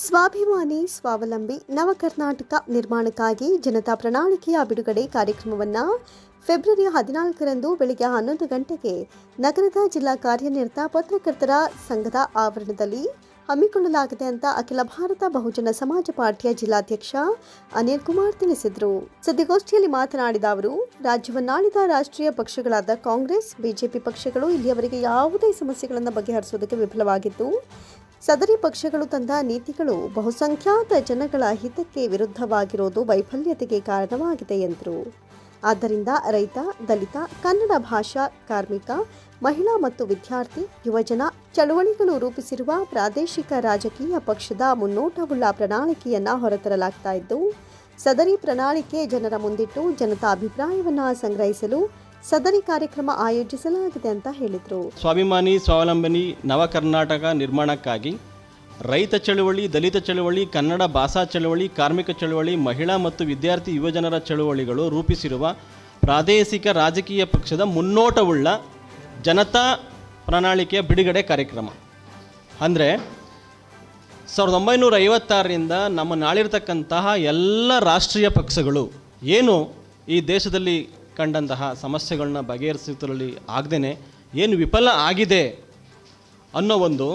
ಸ್ವಾಭಿಮಾನಿ ಸ್ವಾವಲಂಬಿ ನವಕರ್ನಾಟಕ ನಿರ್ಮಾಣಕ್ಕಾಗಿ ಜನತಾ ಪ್ರಣಾಳಿಕೆಯ ಬಿಡುಗಡೆ ಕಾರ್ಯಕ್ರಮವನ್ನು ಫೆಬ್ರವರಿ 14ರಂದು ಬೆಳಗ್ಗೆ 11 ಗಂಟೆಗೆ ನಗರದ ಜಿಲ್ಲಾ ಕಾರ್ಯನಿರತ ಪತ್ರಕರ್ತರ ಸಂಘದ ಆವರಣದಲ್ಲಿ ಹಮ್ಮಿಕೊಳ್ಳಲಾಗಿದೆ ಅಂತ ಅಖಿಲ ಭಾರತ ಬಹುಜನ ಸಮಾಜ ಪಾರ್ಟಿಯ ಜಿಲ್ಲಾಧ್ಯಕ್ಷ ಅನಿಲ್ ಕುಮಾರ್ ತಿಳಿಸಿದರು. ಸುದ್ದಿಗೋಷ್ಠಿಯಲ್ಲಿ ಮಾತನಾಡಿದ ಅವರು, ರಾಜ್ಯವನ್ನಾಳಿದ ರಾಷ್ಟ್ರೀಯ ಪಕ್ಷಗಳಾದ ಕಾಂಗ್ರೆಸ್, ಬಿಜೆಪಿ ಪಕ್ಷಗಳು ಇಲ್ಲಿಯವರೆಗೆ ಯಾವುದೇ ಸಮಸ್ಯೆಗಳನ್ನು ಬಗೆಹರಿಸುವುದಕ್ಕೆ ವಿಫಲವಾಗಿದ್ದು, ಸದರಿ ಪಕ್ಷಗಳು ತಂದ ನೀತಿಗಳು ಬಹುಸಂಖ್ಯಾತ ಜನಗಳ ಹಿತಕ್ಕೆ ವಿರುದ್ಧವಾಗಿರುವುದು ವೈಫಲ್ಯತೆಗೆ ಕಾರಣವಾಗಿದೆ ಎಂದರು. ಆದ್ದರಿಂದ ರೈತ, ದಲಿತ, ಕನ್ನಡ ಭಾಷಾ, ಕಾರ್ಮಿಕ, ಮಹಿಳಾ ಮತ್ತು ವಿದ್ಯಾರ್ಥಿ, ಯುವಜನ ಚಳವಳಿಗಳು ರೂಪಿಸಿರುವ ಪ್ರಾದೇಶಿಕ ರಾಜಕೀಯ ಪಕ್ಷದ ಮುನ್ನೋಟವುಳ್ಳ ಪ್ರಣಾಳಿಕೆಯನ್ನು ಹೊರತರಲಾಗ್ತಾ ಇದ್ದು, ಸದರಿ ಪ್ರಣಾಳಿಕೆ ಜನರ ಮುಂದಿಟ್ಟು ಜನತಾ ಅಭಿಪ್ರಾಯವನ್ನು ಸಂಗ್ರಹಿಸಲು ಸದರಿ ಕಾರ್ಯಕ್ರಮ ಆಯೋಜಿಸಲಾಗಿದೆ ಅಂತ ಹೇಳಿದರು. ಸ್ವಾಭಿಮಾನಿ ಸ್ವಾವಲಂಬನಿ ನವ ಕರ್ನಾಟಕ ನಿರ್ಮಾಣಕ್ಕಾಗಿ ರೈತ ಚಳವಳಿ, ದಲಿತ ಚಳವಳಿ, ಕನ್ನಡ ಭಾಷಾ ಚಳವಳಿ, ಕಾರ್ಮಿಕ ಚಳವಳಿ, ಮಹಿಳಾ ಮತ್ತು ವಿದ್ಯಾರ್ಥಿ ಯುವಜನರ ಚಳವಳಿಗಳು ರೂಪಿಸಿರುವ ಪ್ರಾದೇಶಿಕ ರಾಜಕೀಯ ಪಕ್ಷದ ಮುನ್ನೋಟವುಳ್ಳ ಜನತಾ ಪ್ರಣಾಳಿಕೆಯ ಬಿಡುಗಡೆ ಕಾರ್ಯಕ್ರಮ. ಅಂದರೆ 1956ರಿಂದ ನಮ್ಮ ನಾಳಿರ್ತಕ್ಕಂತಹ ಎಲ್ಲ ರಾಷ್ಟ್ರೀಯ ಪಕ್ಷಗಳು ಏನು ಈ ದೇಶದಲ್ಲಿ ಕಂಡಂತಹ ಸಮಸ್ಯೆಗಳನ್ನ ಬಗೆಹರಿಸುವುದರಲ್ಲಿ ಆಗದೇ ಏನು ವಿಫಲ ಆಗಿದೆ ಅನ್ನೋ ಒಂದು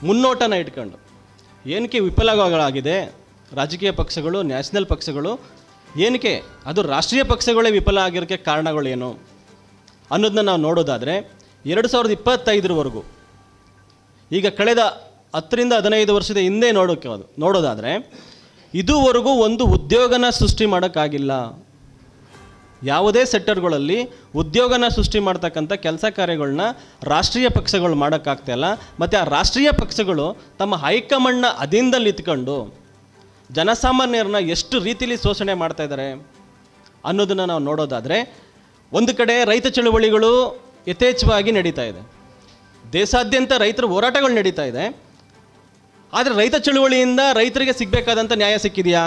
ಮುನ್ನೋಟನ ಇಟ್ಕೊಂಡು, ಏನಕ್ಕೆ ವಿಫಲಗಳಾಗಿದೆ ರಾಜಕೀಯ ಪಕ್ಷಗಳು, ನ್ಯಾಷನಲ್ ಪಕ್ಷಗಳು, ಏನಕ್ಕೆ ಅದು ರಾಷ್ಟ್ರೀಯ ಪಕ್ಷಗಳೇ ವಿಫಲ ಆಗಿರೋಕ್ಕೆ ಕಾರಣಗಳೇನು ಅನ್ನೋದನ್ನ ನಾವು ನೋಡೋದಾದರೆ 2025ರವರೆಗೂ, ಈಗ ಕಳೆದ 10ರಿಂದ 15 ವರ್ಷದ ಹಿಂದೆ ನೋಡೋದಾದರೆ ಇದುವರೆಗೂ ಒಂದು ಉದ್ಯೋಗನ ಸೃಷ್ಟಿ ಮಾಡೋಕ್ಕಾಗಿಲ್ಲ. ಯಾವುದೇ ಸೆಕ್ಟರ್ಗಳಲ್ಲಿ ಉದ್ಯೋಗನ ಸೃಷ್ಟಿ ಮಾಡ್ತಕ್ಕಂಥ ಕೆಲಸ ಕಾರ್ಯಗಳನ್ನ ರಾಷ್ಟ್ರೀಯ ಪಕ್ಷಗಳು ಮಾಡೋಕ್ಕಾಗ್ತಾಯಿಲ್ಲ. ಮತ್ತು ಆ ರಾಷ್ಟ್ರೀಯ ಪಕ್ಷಗಳು ತಮ್ಮ ಹೈಕಮಾಂಡ್ನ ಅಧೀನದಲ್ಲಿ ಇತ್ಕೊಂಡು ಜನಸಾಮಾನ್ಯರನ್ನ ಎಷ್ಟು ರೀತಿಯಲ್ಲಿ ಶೋಷಣೆ ಮಾಡ್ತಾಯಿದ್ದಾರೆ ಅನ್ನೋದನ್ನು ನಾವು ನೋಡೋದಾದರೆ, ಒಂದು ಕಡೆ ರೈತ ಚಳುವಳಿಗಳು ಯಥೇಚ್ಛವಾಗಿ ನಡೀತಾ ಇದೆ, ದೇಶಾದ್ಯಂತ ರೈತರ ಹೋರಾಟಗಳು ನಡೀತಾ ಇದೆ. ಆದರೆ ರೈತ ಚಳುವಳಿಯಿಂದ ರೈತರಿಗೆ ಸಿಗಬೇಕಾದಂಥ ನ್ಯಾಯ ಸಿಕ್ಕಿದೆಯಾ?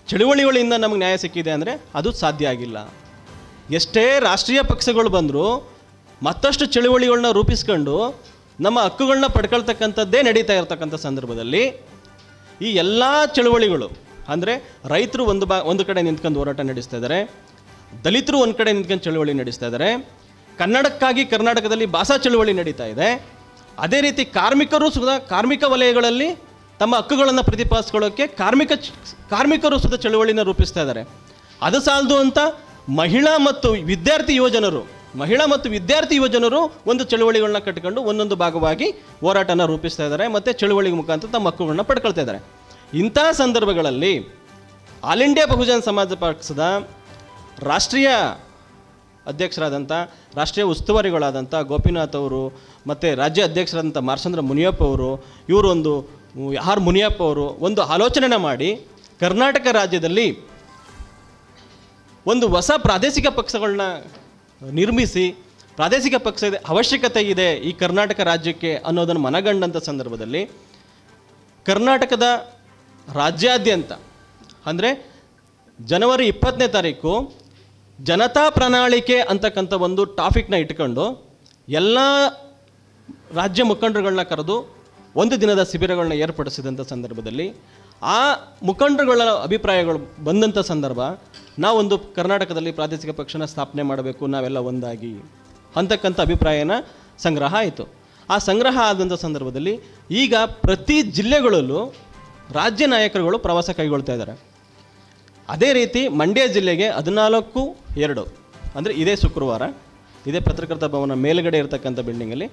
ಚಳುವಳಿಗಳಿಂದ ನಮಗೆ ನ್ಯಾಯ ಸಿಕ್ಕಿದೆ ಅಂದರೆ ಅದು ಸಾಧ್ಯ ಆಗಿಲ್ಲ. ಎಷ್ಟೇ ರಾಷ್ಟ್ರೀಯ ಪಕ್ಷಗಳು ಬಂದರೂ ಮತ್ತಷ್ಟು ಚಳುವಳಿಗಳನ್ನ ರೂಪಿಸ್ಕೊಂಡು ನಮ್ಮ ಹಕ್ಕುಗಳನ್ನ ಪಡ್ಕೊಳ್ತಕ್ಕಂಥದ್ದೇ ನಡೀತಾ ಇರತಕ್ಕಂಥ ಸಂದರ್ಭದಲ್ಲಿ ಈ ಎಲ್ಲ ಚಳುವಳಿಗಳು, ಅಂದರೆ ರೈತರು ಒಂದು ಕಡೆ ನಿಂತ್ಕೊಂಡು ಹೋರಾಟ ನಡೆಸ್ತಾ ಇದ್ದಾರೆ, ದಲಿತರು ಒಂದು ಕಡೆ ನಿಂತ್ಕೊಂಡು ಚಳುವಳಿ ನಡೆಸ್ತಾ ಇದ್ದಾರೆ, ಕನ್ನಡಕ್ಕಾಗಿ ಕರ್ನಾಟಕದಲ್ಲಿ ಭಾಷಾ ಚಳುವಳಿ ನಡೀತಾ ಇದೆ. ಅದೇ ರೀತಿ ಕಾರ್ಮಿಕರು ಸುಧಾ ಕಾರ್ಮಿಕ ವಲಯಗಳಲ್ಲಿ ತಮ್ಮ ಹಕ್ಕುಗಳನ್ನು ಪ್ರತಿಪಾದಿಸ್ಕೊಳ್ಳೋಕ್ಕೆ ಕಾರ್ಮಿಕರು ಸುಧಾ ಚಳುವಳಿನ ರೂಪಿಸ್ತಾ ಇದ್ದಾರೆ. ಅದು ಸಾಲದು ಅಂತ ಮಹಿಳಾ ಮತ್ತು ವಿದ್ಯಾರ್ಥಿ ಯುವಜನರು ಒಂದು ಚಳುವಳಿಗಳನ್ನ ಕಟ್ಟಿಕೊಂಡು ಒಂದೊಂದು ಭಾಗವಾಗಿ ಹೋರಾಟನ ರೂಪಿಸ್ತಾ ಇದ್ದಾರೆ ಮತ್ತು ಚಳುವಳಿ ಮುಖಾಂತರ ತಮ್ಮ ಹಕ್ಕುಗಳನ್ನ ಪಡ್ಕೊಳ್ತಾ ಇದ್ದಾರೆ. ಇಂಥ ಸಂದರ್ಭಗಳಲ್ಲಿ ಆಲ್ ಇಂಡಿಯಾ ಬಹುಜನ ಸಮಾಜ ಪಕ್ಷದ ರಾಷ್ಟ್ರೀಯ ಅಧ್ಯಕ್ಷರಾದಂಥ, ರಾಷ್ಟ್ರೀಯ ಉಸ್ತುವಾರಿಗಳಾದಂಥ ಗೋಪಿನಾಥ್ ಅವರು ಮತ್ತು ರಾಜ್ಯ ಅಧ್ಯಕ್ಷರಾದಂಥ ಮಾರ್ಚಂದ್ರ ಮುನಿಯಪ್ಪ ಅವರು, ಮುನಿಯಪ್ಪ ಅವರು ಒಂದು ಆಲೋಚನೆನ ಮಾಡಿ ಕರ್ನಾಟಕ ರಾಜ್ಯದಲ್ಲಿ ಒಂದು ಹೊಸ ಪ್ರಾದೇಶಿಕ ಪಕ್ಷಗಳನ್ನ ನಿರ್ಮಿಸಿ, ಪ್ರಾದೇಶಿಕ ಪಕ್ಷದ ಅವಶ್ಯಕತೆ ಇದೆ ಈ ಕರ್ನಾಟಕ ರಾಜ್ಯಕ್ಕೆ ಅನ್ನೋದನ್ನು ಮನಗಂಡಂಥ ಸಂದರ್ಭದಲ್ಲಿ ಕರ್ನಾಟಕದ ರಾಜ್ಯಾದ್ಯಂತ, ಅಂದರೆ ಜನವರಿ 20ನೇ ತಾರೀಕು ಜನತಾ ಪ್ರಣಾಳಿಕೆ ಅಂತಕ್ಕಂಥ ಒಂದು ಟಾಪಿಕ್ನ ಇಟ್ಕೊಂಡು ಎಲ್ಲ ರಾಜ್ಯ ಮುಖಂಡರುಗಳನ್ನ ಕರೆದು ಒಂದು ದಿನದ ಶಿಬಿರಗಳನ್ನ ಏರ್ಪಡಿಸಿದಂಥ ಸಂದರ್ಭದಲ್ಲಿ ಆ ಮುಖಂಡರುಗಳ ಅಭಿಪ್ರಾಯಗಳು ಬಂದಂಥ ಸಂದರ್ಭ, ನಾವೊಂದು ಕರ್ನಾಟಕದಲ್ಲಿ ಪ್ರಾದೇಶಿಕ ಪಕ್ಷನ ಸ್ಥಾಪನೆ ಮಾಡಬೇಕು ನಾವೆಲ್ಲ ಒಂದಾಗಿ ಅಂತಕ್ಕಂಥ ಅಭಿಪ್ರಾಯನ ಸಂಗ್ರಹ ಆಯಿತು. ಆ ಸಂಗ್ರಹ ಆದಂಥ ಸಂದರ್ಭದಲ್ಲಿ ಈಗ ಪ್ರತಿ ಜಿಲ್ಲೆಗಳಲ್ಲೂ ರಾಜ್ಯ ನಾಯಕರುಗಳು ಪ್ರವಾಸ ಕೈಗೊಳ್ತಾ ಇದ್ದಾರೆ. ಅದೇ ರೀತಿ ಮಂಡ್ಯ ಜಿಲ್ಲೆಗೆ 14/2 ಅಂದರೆ ಇದೇ ಶುಕ್ರವಾರ ಇದೇ ಪತ್ರಕರ್ತ ಭವನ ಮೇಲುಗಡೆ ಇರತಕ್ಕಂಥ ಬಿಲ್ಡಿಂಗಲ್ಲಿ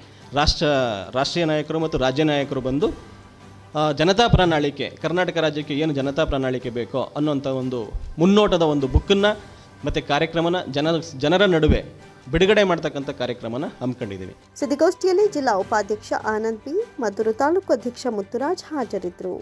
ರಾಷ್ಟ್ರೀಯ ನಾಯಕರು ಮತ್ತು ರಾಜ್ಯ ನಾಯಕರು ಬಂದು ಜನತಾ ಪ್ರಣಾಳಿಕೆ, ಕರ್ನಾಟಕ ರಾಜ್ಯಕ್ಕೆ ಏನು ಜನತಾ ಪ್ರಣಾಳಿಕೆ ಬೇಕೋ ಅನ್ನೋಂಥ ಒಂದು ಮುನ್ನೋಟದ ಒಂದು ಬುಕ್ಕನ್ನು ಮತ್ತು ಕಾರ್ಯಕ್ರಮನ ಜನರ ನಡುವೆ ಬಿಡುಗಡೆ ಮಾಡ್ತಕ್ಕಂಥ ಕಾರ್ಯಕ್ರಮನ ಹಮ್ಮಿಕೊಂಡಿದ್ದೀವಿ. ಸುದ್ದಿಗೋಷ್ಠಿಯಲ್ಲಿ ಜಿಲ್ಲಾ ಉಪಾಧ್ಯಕ್ಷ ಆನಂದ್ ಪಿ, ಮದ್ದೂರು ತಾಲೂಕು ಅಧ್ಯಕ್ಷ ಮುತ್ತುರಾಜ್ ಹಾಜರಿದ್ದರು.